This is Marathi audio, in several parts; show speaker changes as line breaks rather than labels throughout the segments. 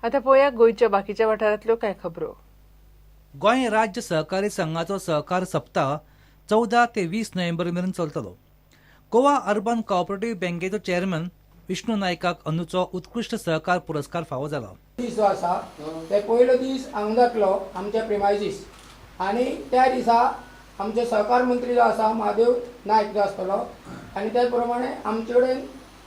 आता पळोवया गोंयच्या बाकीच्या वाठारांतल्यो कांय खबरो.
गोंय राज्य सहकारी संघाचो सहकार सप्ताह 14 ते 20 नोव्हेंबर मेरेन चलतलो. गोवा अर्बन कोऑपरेटिव्ह बँकेचो चेअरमन विष्णू नायकाक अंदूचो उत्कृष्ट सहकार पुरस्कार फावो जाला.
दीस जो आसा ते पयलो दीस हांगा जातलो आमच्या प्रिमायजीस आनी त्या दिसा आमचे सहकार मंत्री जो आसा महादेव नायक जो आसतलो आनी त्याच प्रमाणे आमचे कडेन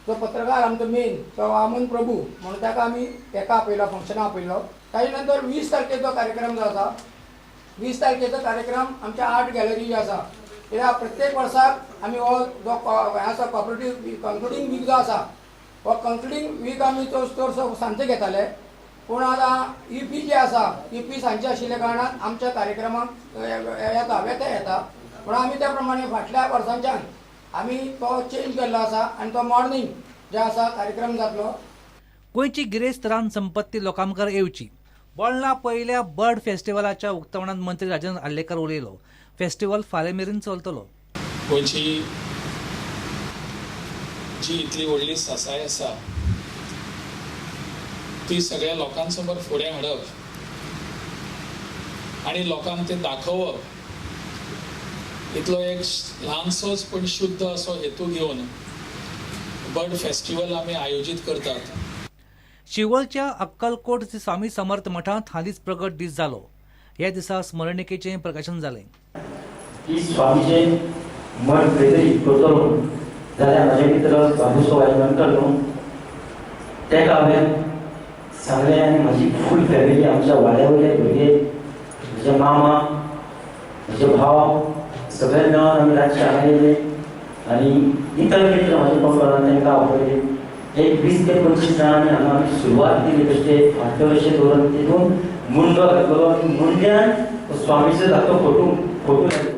जो पत्रकार आमचो मेन तो वामन प्रभू म्हणून ताका आमी एका आपयलो फंक्शना आपयलो. ताजे नंतर 20 तारखेचो कार्यक्रम जो आसा 20 तारखेचो कार्यक्रम आमच्या आर्ट गॅलरी जी आसा कित्याक प्रत्येक वर्साक आमी हो जो आसा कॉपरेटीव कन्क्लुडींग वीक जो आसा हो कन्क्लुडींग वीक आमी चडसो सांजचे घेताले पूण आतां ईपी जी आसा ईपी सांजचे आशिल्ल्या कारणान आमच्या कार्यक्रमाक येता व्यत्यय येता पूण आमी त्या प्रमाणे फाटल्या वर्सांच्यान आमी तो चेंज केल्लो आसा आनी तो मॉर्निंग जे आसा कार्यक्रम जातलो.
गोंयची गिरेस्त रान संपत्ती लोकां मुखार येवची. बोळला पयल्या बर्ड फेस्टिवलाच्या उक्तावणात मंत्री राजेंद्र आर्लेकर उलयलो. फेस्टिवल फाल्यां मेरेन चलतलो.
गोंयची जी इतली व्हडली सासाय आसा ती सगळ्या लोकां समोर फुडें हाडप आनी लोकांक ते दाखोवप इतलो एक ल्हानसोच पण शुद्ध असो हेतू घेवन बर्ड फेस्टिवल आमी आयोजीत करतात.
शिवोलच्या अक्कलकोट श्री स्वामी समर्थ मठांत हालींच प्रगट दीस जालो. ह्या दिसा स्मरणिकेचें प्रकाशन जालें.
स्वामीचें मठ खंय करतलो जाल्यार म्हाजे मित्र बाबूसो वायगणकर न्हू तेका हांवें सांगलें आनी म्हाजी फूल फॅमिली आमच्या वाड्या वयले भुरगे म्हजे मामा म्हजे भाव सगळे मेळोन आमी रातचे हांगा येयले आनी इतर मित्र म्हाजे पंगडान तांकां आपयले. एक 20 ते 25 जाणांनी हांगा आमी सुरवात केली तशें फाटो अशें दवरून तितून मुंडो घातलो आनी मुंड्यान स्वामीचो धाकटो फोटो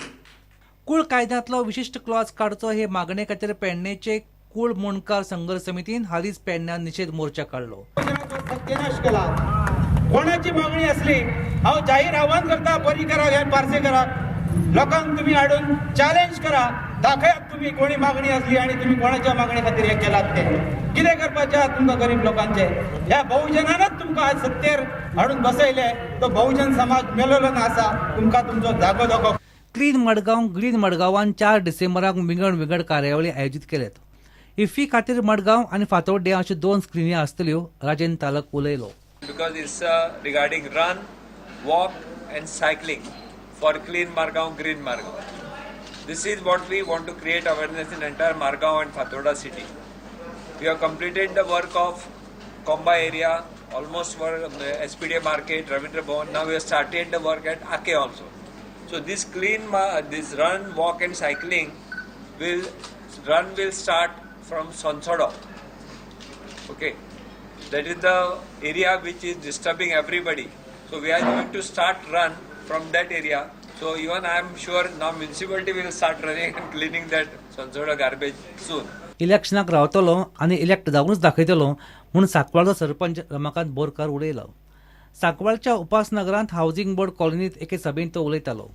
कुळ कायद्यांतलो विशिश्ट क्लॉज काडचो हे मागणे खातीर पेडणेचे कुळ मुणकार संघर्ष समितीन हालींच पेडण्यात निशेध मोर्चा काडलो.
सत्यानाश केला. कोणाची मागणी असली हांव जाहीर आव्हान करता बरी करा हे पारसे करा लोकांक तुम्ही हाडून चॅलेंज करा दाखयात तुम्ही कोणी मागणी असली आणि तुम्ही कोणाच्या मागणी खातीर हे केलात ते कितें करपाचें आहा तुमकां गरीब लोकांचे. ह्या बहुजनानच तुमकां आज सत्तेर हाडून बसयले तो बहुजन समाज मेलोलो आसा तुमकां तुमचो जागो दोगो.
क्लीन मडगांव ग्रीन मडगांवान 4 डिसेंबराक विंगड कार्यावळी आयोजीत केल्यात. इफ्फी खातीर मडगांव आनी फातोड्डे अशो 2 स्क्रिनी आसतल्यो. राजेंद्र तालक उलयलो.
Because it's regarding run, walk and cycling for clean Margaon, green Margaon. This is what we want to create awareness in entire Margaon and Fathoda city. We have completed the work of Komba area, almost for SPDA market, Ravindra Bhavan. Now we have started the work at Ake also. So this this run, walk and cycling will start from Sonsodo. Okay. That is the area which is disturbing everybody. So we are going to start run from that area. So even I am sure now municipality will start running and cleaning that Sonsoda garbage soon.
इलेक्शनाक रावतलो आनी इलेक्ट जावनूच दाखयतलो म्हूण सांकवाळचो सरपंच रमाकांत बोरकार उलयलो. सांकवाळच्या उपासनगरांत हावसिंग बोर्ड कॉलनीत एके सभेत तो उलयतालो.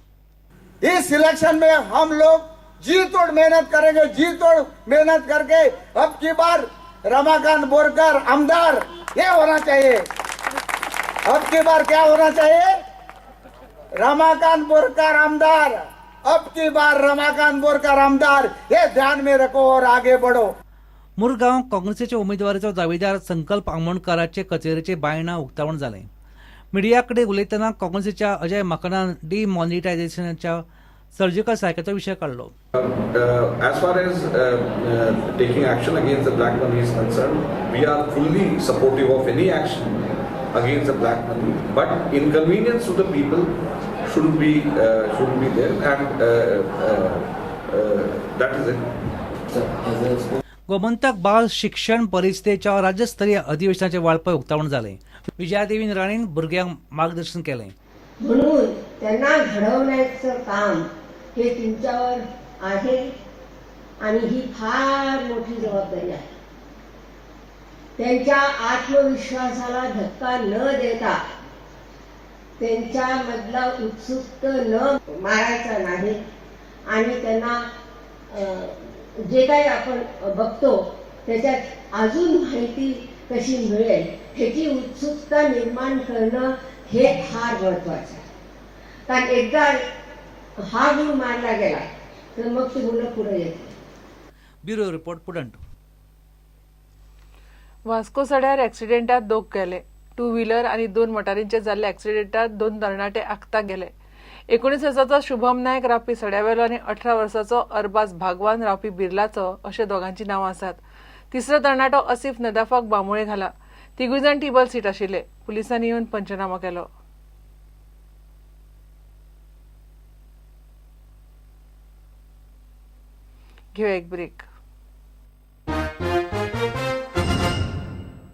इस इलेक्शन में हम लोग जी तोड़ मेहनत करेंगे, जी तोड़ मेहनत करके अब की बार रमाकांत बोरकर आमदार ये होना चाहिए. अब की बार क्या होना चाहिए? रमाकांत बोरकर आमदार. अब की बार रमाकांत बोरकर आमदार ये ध्यान में रखो और आगे बढ़ो.
मुरगांव काँग्रेसीच्या उमेदवाराचो दावेदार संकल्प आमोणकाराचे कचेरीचे बायणां उक्तावण जालें. मिडिया कडेन उलयतना काँग्रेसीच्या अजय मकनान डिमॉनिटायझेशनाच्या सर्जिकल स्ट्रायकाचो विशय काडलो.
As far as taking action against the black money is concerned, we are fully supportive of any action against the black money, but inconvenience to the people shouldn't be there, and that is it.
Gomantak बाल शिक्षण परिषदेच्या राज्यस्तरीय अधिवेशनाचे वाळपय उक्तावण जालें. विजयादेवीन राणीन भुरग्यांक मार्गदर्शन केलें.
म्हणून त्यांना घडवण्याचं काम हे तुमच्यावर आहे आणि ही फार मोठी जबाबदारी आहे. त्यांच्या आत्मविश्वासाला धक्का न देता त्यांच्यामधला उत्सुक न मारायचा नाही आणि त्यांना जे काही आपण बघतो त्याच्यात अजून माहिती कशी मिळेल ह्याची उत्सुकता निर्माण करणं हे फार महत्वाचं आहे. कारण एकदा हा गुण मारला गेला तर मग ती मुलं पुढे येते.
ब्युरो रिपोर्ट पुडंट.
वास्को सड्यार ॲक्सिडेंटात दोग गेले. 2 व्हीलर आणि 2 मोटारींचे जाल्ले ॲक्सिडेंटात 2 तरणाटे आखताक गेले. 19 वर्साचो शुभम नायक रावपी सड्यावेलो आणि 18 वर्साचो अरबाज भागवान रावपी बिर्लाचो अशे दोगांची नांवां आसात. तिसरो तरणाटो असिफ नदाफाक बांबोळे घाला. तिगूय जाण टेबल सीट आशिल्ले. पुलिसांनी येवन पंचनामा केलो. घेऊ एक ब्रेक.